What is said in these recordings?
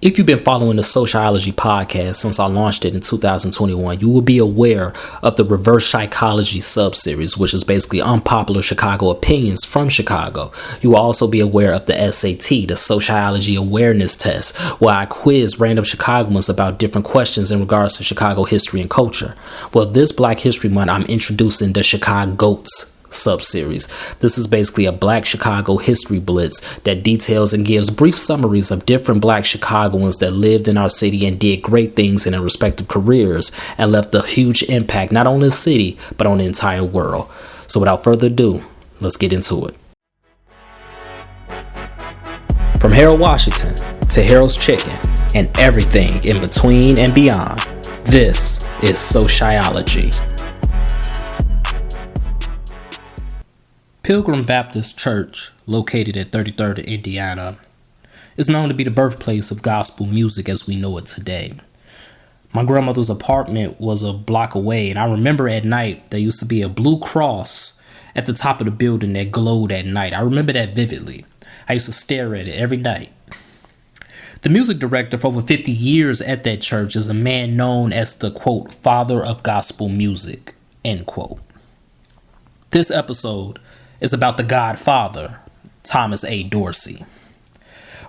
If you've been following the SoCHiology podcast since I launched it in 2021, you will be aware of the reverse psychology sub-series, which is basically unpopular Chicago opinions from Chicago. You will also be aware of the SAT, the SoCHiology awareness test, where I quiz random Chicagoans about different questions in regards to Chicago history and culture. Well, this Black History Month, I'm introducing the ChicaGOATS sub-series. This is basically a Black Chicago history blitz that details and gives brief summaries of different Black Chicagoans that lived in our city and did great things in their respective careers and left a huge impact not on the city but on the entire world. So without further ado, let's get into it. From Harold Washington to Harold's Chicken and everything in between and beyond, this is SoCHiology. Pilgrim Baptist Church, located at 33rd in Indiana, is known to be the birthplace of gospel music as we know it today. My grandmother's apartment was a block away, and I remember at night there used to be a blue cross at the top of the building that glowed at night. I remember that vividly. I used to stare at it every night. The music director for over 50 years at that church is a man known as the, quote, father of gospel music, end quote. This episode is about the godfather, Thomas A. Dorsey.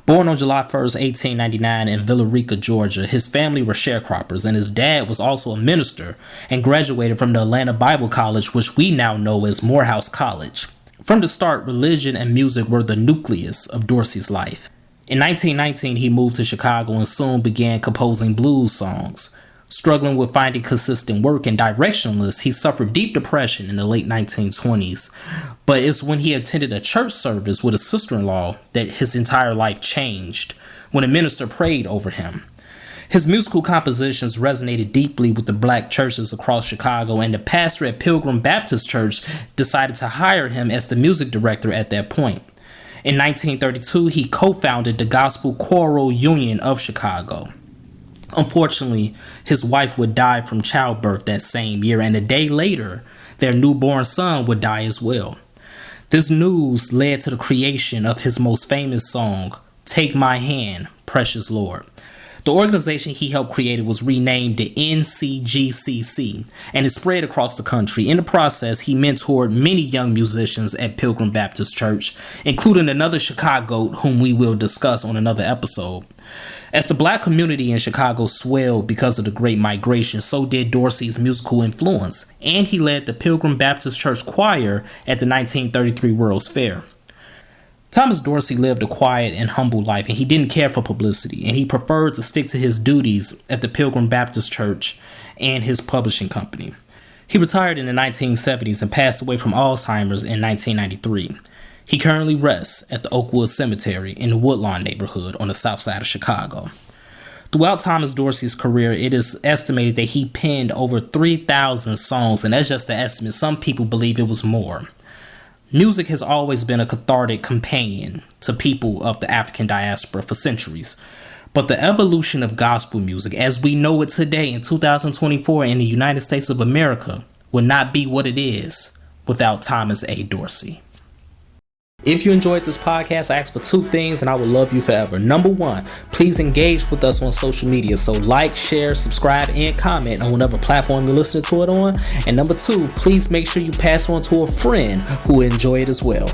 Born on July 1st, 1899 in Villa Rica, Georgia, his family were sharecroppers, and his dad was also a minister and graduated from the Atlanta Bible College, which we now know as Morehouse College. From the start, religion and music were the nucleus of Dorsey's life. In 1919, he moved to Chicago and soon began composing blues songs. Struggling with finding consistent work and directionless, he suffered deep depression in the late 1920s. But it's when he attended a church service with his sister-in-law that his entire life changed, when a minister prayed over him. His musical compositions resonated deeply with the Black churches across Chicago, and the pastor at Pilgrim Baptist Church decided to hire him as the music director at that point. In 1932, he co-founded the Gospel Choral Union of Chicago. Unfortunately, his wife would die from childbirth that same year, and a day later, their newborn son would die as well. This news led to the creation of his most famous song, Take My Hand, Precious Lord. The organization he helped create was renamed the NCGCC, and it spread across the country. In the process, he mentored many young musicians at Pilgrim Baptist Church, including another ChicaGOAT whom we will discuss on another episode. As the Black community in Chicago swelled because of the Great Migration, so did Dorsey's musical influence, and he led the Pilgrim Baptist Church Choir at the 1933 World's Fair. Thomas Dorsey lived a quiet and humble life, and he didn't care for publicity, and he preferred to stick to his duties at the Pilgrim Baptist Church and his publishing company. He retired in the 1970s and passed away from Alzheimer's in 1993. He currently rests at the Oakwood Cemetery in the Woodlawn neighborhood on the south side of Chicago. Throughout Thomas Dorsey's career, it is estimated that he penned over 3,000 songs, and that's just the estimate. Some people believe it was more. Music has always been a cathartic companion to people of the African diaspora for centuries. But the evolution of gospel music, as we know it today in 2024 in the United States of America, would not be what it is without Thomas A. Dorsey. If you enjoyed this podcast, I ask for two things and I will love you forever. Number one, please engage with us on social media. So like, share, subscribe, and comment on whatever platform you're listening to it on. And number two, please make sure you pass on to a friend who will enjoy it as well.